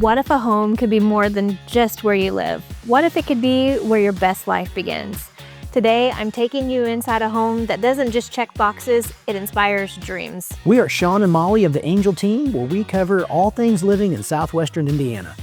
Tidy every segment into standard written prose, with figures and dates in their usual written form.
What if a home could be more than just where you live? What if it could be where your best life begins? Today, I'm taking you inside a home that doesn't just check boxes, it inspires dreams. We are Sean and Molly of the Angel Team, where we cover all things living in southwestern Indiana.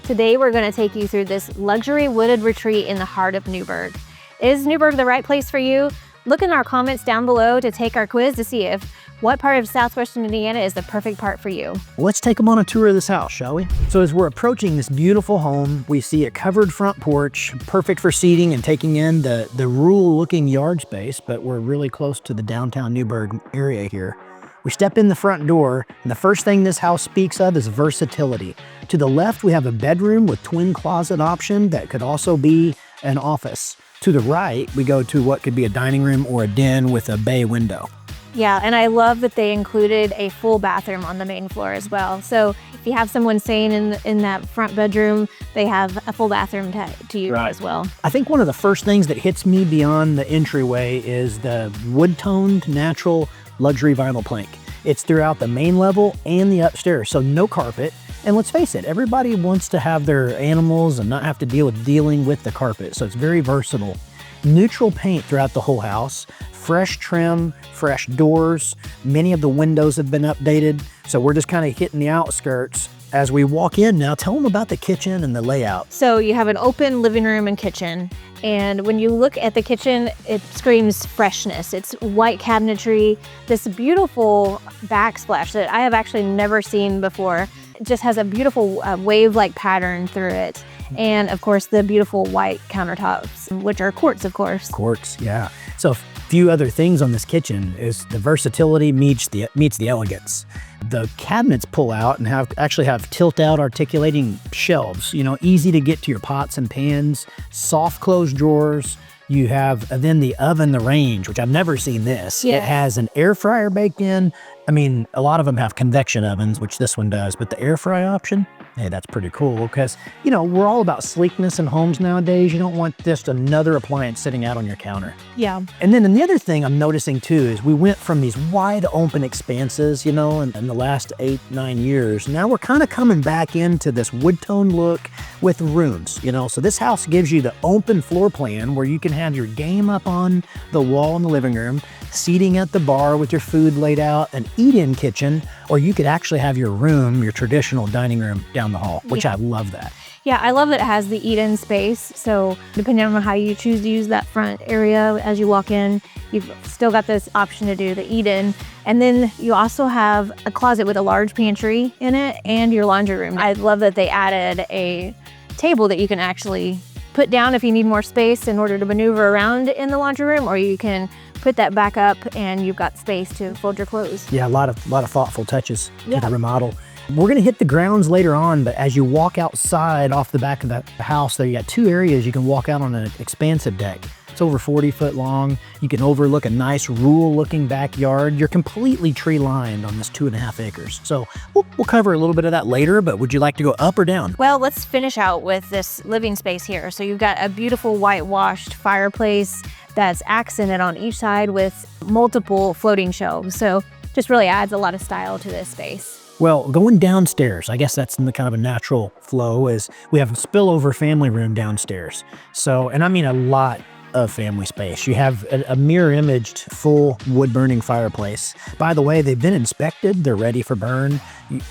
Today, we're going to take you through this luxury wooded retreat in the heart of Newburgh. Is Newburgh the right place for you? Look in our comments down below to take our quiz to see if what part of southwestern Indiana is the perfect part for you. Let's take them on a tour of this house, shall we? So as we're approaching this beautiful home, we see a covered front porch, perfect for seating and taking in the rural-looking yard space, but we're really close to the downtown Newburgh area here. We step in the front door, and the first thing this house speaks of is versatility. To the left, we have a bedroom with twin closet option that could also be an office. To the right, we go to what could be a dining room or a den with a bay window. Yeah, and I love that they included a full bathroom on the main floor as well. So if you have someone staying in that front bedroom, they have a full bathroom to use as well. I think one of the first things that hits me beyond the entryway is the wood-toned, natural, luxury vinyl plank. It's throughout the main level and the upstairs, so no carpet. And let's face it, everybody wants to have their animals and not have to dealing with the carpet, so it's very versatile. Neutral paint throughout the whole house, fresh trim, fresh doors. Many of the windows have been updated, so we're just kind of hitting the outskirts. As we walk in now, tell them about the kitchen and the layout. So you have an open living room and kitchen, and when you look at the kitchen, it screams freshness. It's white cabinetry, this beautiful backsplash that I have actually never seen before. It just has a beautiful wave-like pattern through it. And of course, the beautiful white countertops, which are quartz, of course. Quartz, yeah. So a few other things on this kitchen is the versatility meets the elegance. The cabinets pull out and actually have tilt-out articulating shelves, easy to get to your pots and pans, soft closed drawers. You have then the oven, the range, which I've never seen this. Yeah. It has an air fryer baked in. I mean, a lot of them have convection ovens, which this one does, but the air fry option, hey, that's pretty cool because, we're all about sleekness in homes nowadays. You don't want just another appliance sitting out on your counter. Yeah. And then the other thing I'm noticing too is we went from these wide open expanses, in the last 8-9 years. Now we're kind of coming back into this wood tone look with rooms, So this house gives you the open floor plan where you can have your game up on the wall in the living room, seating at the bar with your food laid out, an eat-in kitchen, or you could actually have your room, your traditional dining room down the hall, which I love that. Yeah, I love that it has the eat-in space. So depending on how you choose to use that front area as you walk in, you've still got this option to do the eat-in. And then you also have a closet with a large pantry in it and your laundry room. I love that they added a table that you can actually put down if you need more space in order to maneuver around in the laundry room, or you can put that back up and you've got space to fold your clothes. Yeah, a lot of thoughtful touches to the remodel. We're gonna hit the grounds later on, but as you walk outside off the back of that house there, you got two areas you can walk out on an expansive deck. It's over 40 foot long. You can overlook a nice rural looking backyard. You're completely tree lined on this 2.5 acres. So we'll cover a little bit of that later, but would you like to go up or down? Well, let's finish out with this living space here. So you've got a beautiful whitewashed fireplace that's accented on each side with multiple floating shelves. So just really adds a lot of style to this space. Well, going downstairs, I guess that's kind of a natural flow, is we have a spillover family room downstairs. So, and I mean a lot of family space. You have a mirror imaged full wood burning fireplace. By the way, they've been inspected. They're ready for burn.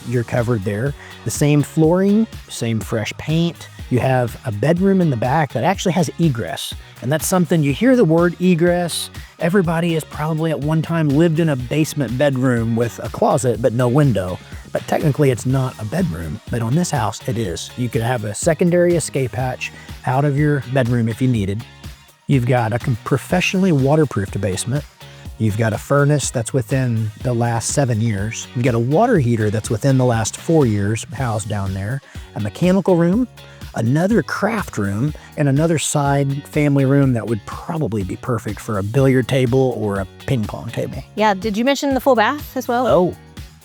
You're covered there. The same flooring, same fresh paint. You have a bedroom in the back that actually has egress. And that's something, you hear the word egress, everybody has probably at one time lived in a basement bedroom with a closet but no window. But technically it's not a bedroom, but on this house it is. You could have a secondary escape hatch out of your bedroom if you needed. You've got a professionally waterproofed basement. You've got a furnace that's within the last 7 years. You've got a water heater that's within the last 4 years housed down there. A mechanical room, another craft room, and another side family room that would probably be perfect for a billiard table or a ping pong table. Yeah, did you mention the full bath as well? Oh.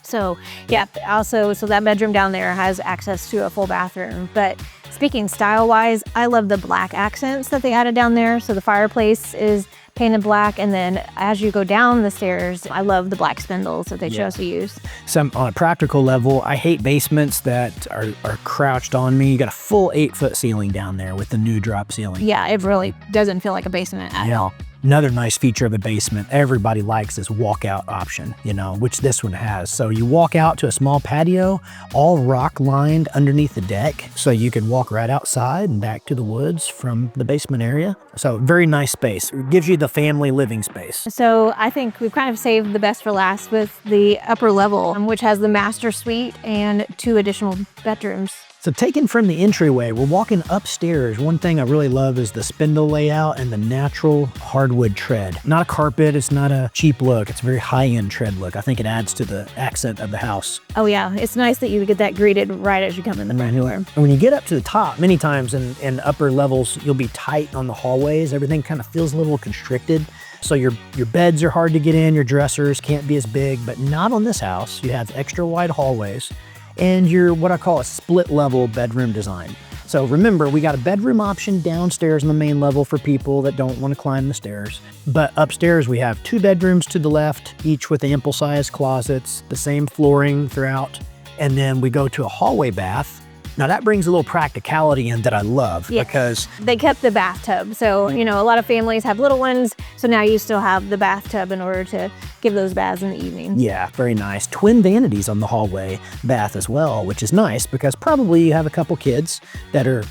So yeah, also, so that bedroom down there has access to a full bathroom, but Speaking style-wise, I love the black accents that they added down there. So the fireplace is painted black, and then as you go down the stairs, I love the black spindles that they chose to use. Some on a practical level, I hate basements that are crouched on me. You got a full 8-foot ceiling down there with the new drop ceiling. Yeah, it really doesn't feel like a basement at all. Another nice feature of a basement everybody likes is walkout option, which this one has. So you walk out to a small patio, all rock lined underneath the deck. So you can walk right outside and back to the woods from the basement area. So very nice space. It gives you the family living space. So I think we've kind of saved the best for last with the upper level, which has the master suite and 2 additional bedrooms. So taken from the entryway, we're walking upstairs. One thing I really love is the spindle layout and the natural hardwood tread. Not a carpet, it's not a cheap look, it's a very high-end tread look. I think it adds to the accent of the house. Oh yeah, it's nice that you get that greeted right as you come in the front door. And when you get up to the top, many times in upper levels, you'll be tight on the hallways. Everything kind of feels a little constricted. So your beds are hard to get in, your dressers can't be as big, but not on this house. You have extra wide hallways. And your what I call a split level bedroom design. So remember, we got a bedroom option downstairs on the main level for people that don't want to climb the stairs. But upstairs we have 2 bedrooms to the left, each with ample sized closets, the same flooring throughout. And then we go to a hallway bath. Now that brings a little practicality in that I love because they kept the bathtub. So, a lot of families have little ones. So now you still have the bathtub in order to give those baths in the evening. Yeah, very nice. Twin vanities on the hallway bath as well, which is nice because probably you have a couple kids that are,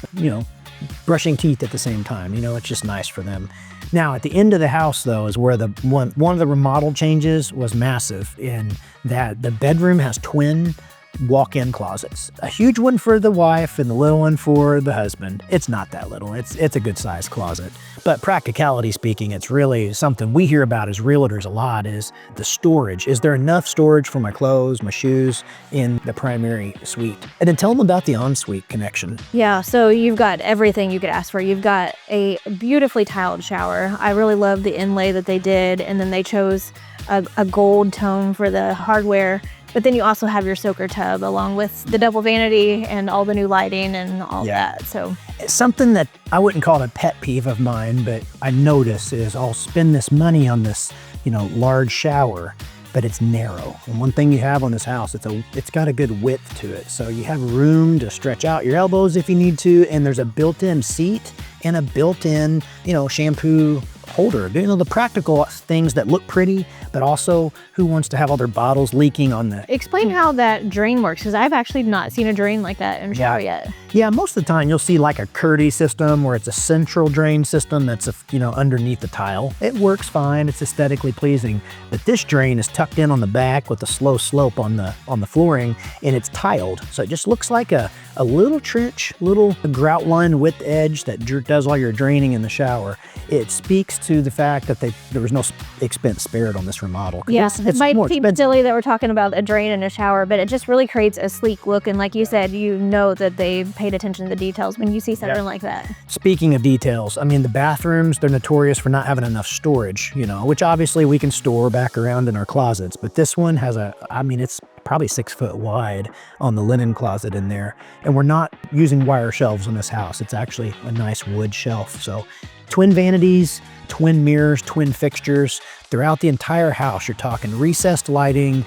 brushing teeth at the same time. It's just nice for them. Now, at the end of the house, though, is where one of the remodel changes was massive in that the bedroom has twin walk-in closets. A huge one for the wife and the little one for the husband. It's not that little. It's a good sized closet. But practicality speaking, it's really something we hear about as realtors a lot is the storage. Is there enough storage for my clothes, my shoes in the primary suite? And then tell them about the ensuite connection. Yeah, so you've got everything you could ask for. You've got a beautifully tiled shower. I really love the inlay that they did, and then they chose a gold tone for the hardware. But then you also have your soaker tub along with the double vanity and all the new lighting and all that. So something that I wouldn't call it a pet peeve of mine, but I notice is I'll spend this money on this, large shower, but it's narrow. And one thing you have on this house, it's got a good width to it. So you have room to stretch out your elbows if you need to, and there's a built-in seat and a built-in, shampoo holder. The practical things that look pretty, but also who wants to have all their bottles leaking on the... Explain how that drain works, because I've actually not seen a drain like that in a shower yet. Yeah, most of the time you'll see like a Curdy system where it's a central drain system that's underneath the tile. It works fine, it's aesthetically pleasing, but this drain is tucked in on the back with a slow slope on the flooring, and it's tiled. So it just looks like a little trench, little grout line width edge that does all your draining in the shower. It speaks to the fact that there was no expense spared on this remodel. Yes, it might seem silly that we're talking about a drain and a shower, but it just really creates a sleek look. And like you said, that they paid attention to the details when you see something like that. Speaking of details, the bathrooms, they're notorious for not having enough storage, which obviously we can store back around in our closets. But this one has it's probably 6 foot wide on the linen closet in there. And we're not using wire shelves on this house. It's actually a nice wood shelf. So twin vanities, twin mirrors, twin fixtures throughout the entire house. You're talking recessed lighting,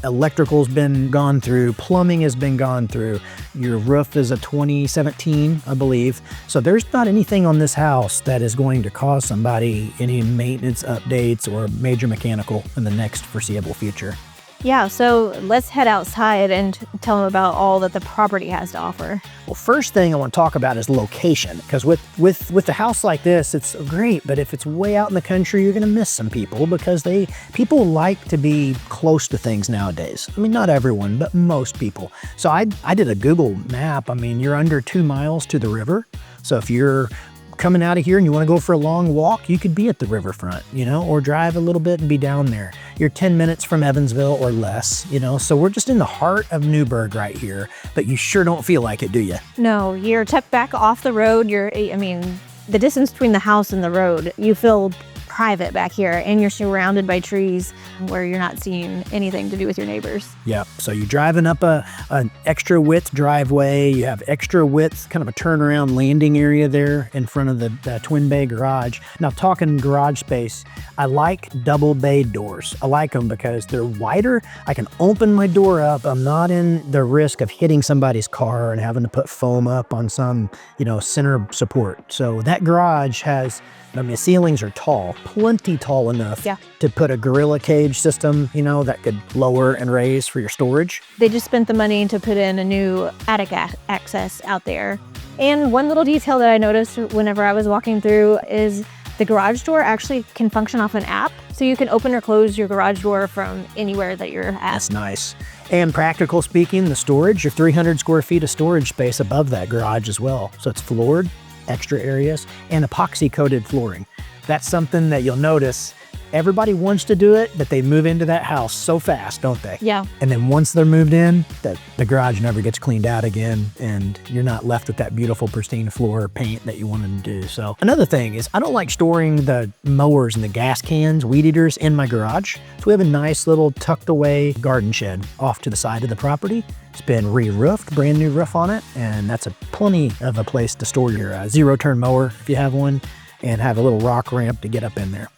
electrical's been gone through, plumbing has been gone through. Your roof is a 2017, I believe. So there's not anything on this house that is going to cause somebody any maintenance updates or major mechanical in the next foreseeable future. Yeah, so let's head outside and tell them about all that the property has to offer. Well, first thing I want to talk about is location, because with a house like this, it's great, but if it's way out in the country, you're going to miss some people because people like to be close to things nowadays. Not everyone, but most people. So I did a Google map. You're under 2 miles to the river. So if you're coming out of here and you want to go for a long walk, you could be at the riverfront, or drive a little bit and be down there. You're 10 minutes from Evansville or less, so we're just in the heart of Newburgh right here, but you sure don't feel like it, do you? No, you're tucked back off the road. The distance between the house and the road, you feel private back here, and you're surrounded by trees where you're not seeing anything to do with your neighbors. Yep. So you're driving up an extra width driveway. You have extra width, kind of a turnaround landing area there in front of the twin bay garage. Now, talking garage space, I like double bay doors. I like them because they're wider. I can open my door up. I'm not in the risk of hitting somebody's car and having to put foam up on some, center support. So that garage has, the ceilings are tall, plenty tall enough to put a gorilla cage system, that could lower and raise for your storage. They just spent the money to put in a new attic access out there. And one little detail that I noticed whenever I was walking through is the garage door actually can function off an app. So you can open or close your garage door from anywhere that you're at. That's nice. And practical speaking, the storage, your 300 square feet of storage space above that garage as well. So it's floored, extra areas, and epoxy coated flooring. That's something that you'll notice. Everybody wants to do it, but they move into that house so fast, don't they? Yeah. And then once they're moved in, the garage never gets cleaned out again, and you're not left with that beautiful pristine floor paint that you wanted to do. So another thing is I don't like storing the mowers and the gas cans, weed eaters in my garage. So we have a nice little tucked away garden shed off to the side of the property. It's been re-roofed, brand new roof on it, and that's plenty of a place to store your zero-turn mower if you have one, and have a little rock ramp to get up in there.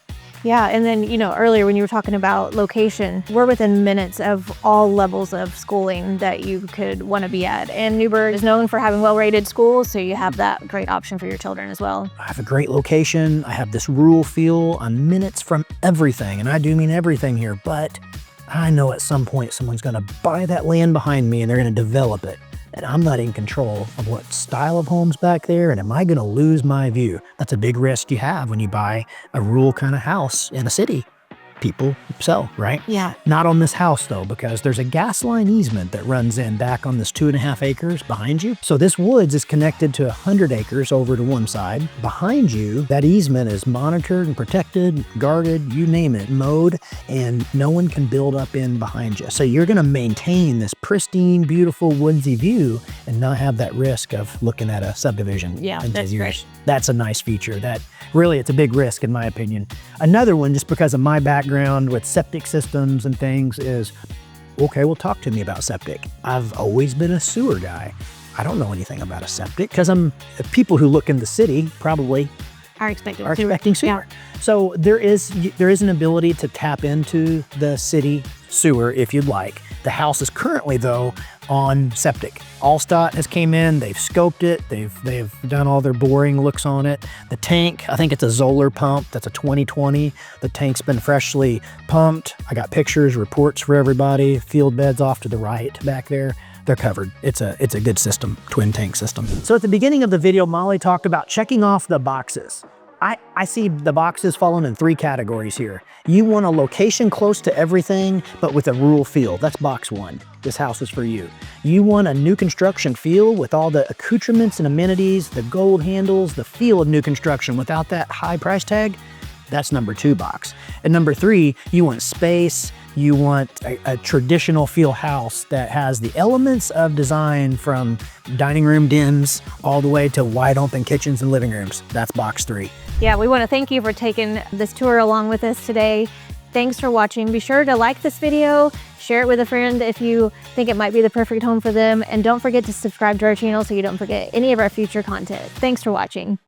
Yeah, and then, earlier when you were talking about location, we're within minutes of all levels of schooling that you could want to be at. And Newburgh is known for having well-rated schools, so you have that great option for your children as well. I have a great location. I have this rural feel. I'm minutes from everything, and I do mean everything here, but I know at some point someone's going to buy that land behind me and they're going to develop it. And I'm not in control of what style of homes back there, and am I going to lose my view? That's a big risk you have when you buy a rural kind of house in a city. People sell, right? Yeah. Not on this house though, because there's a gas line easement that runs in back on this 2.5 acres behind you. So this woods is connected to 100 acres over to one side. Behind you, that easement is monitored and protected, guarded, you name it, mowed, and no one can build up in behind you. So you're gonna maintain this pristine, beautiful woodsy view and not have that risk of looking at a subdivision. Yeah, that's great. That's a nice feature. That really, it's a big risk in my opinion. Another one, just because of my background with septic systems and things, is, okay, well, talk to me about septic. I've always been a sewer guy. I don't know anything about a septic because people who look in the city probably are expecting sewer. Yeah. So there is an ability to tap into the city sewer if you'd like. The house is currently, though, on septic. Allstott has came in, they've scoped it, they've done all their boring looks on it. The tank, I think it's a Zoller pump, that's a 2020. The tank's been freshly pumped. I got pictures, reports for everybody. Field beds off to the right back there. They're covered. It's a good system, twin tank system. So at the beginning of the video, Molly talked about checking off the boxes. I see the boxes falling in 3 categories here. You want a location close to everything, but with a rural feel. That's box 1. This house is for you. You want a new construction feel with all the accoutrements and amenities, the gold handles, the feel of new construction without that high price tag. That's number 2 box. And number 3, you want space. You want a traditional feel house that has the elements of design from dining room dens all the way to wide open kitchens and living rooms. That's box 3. Yeah, we want to thank you for taking this tour along with us today. Thanks for watching. Be sure to like this video, share it with a friend if you think it might be the perfect home for them, and don't forget to subscribe to our channel so you don't forget any of our future content. Thanks for watching.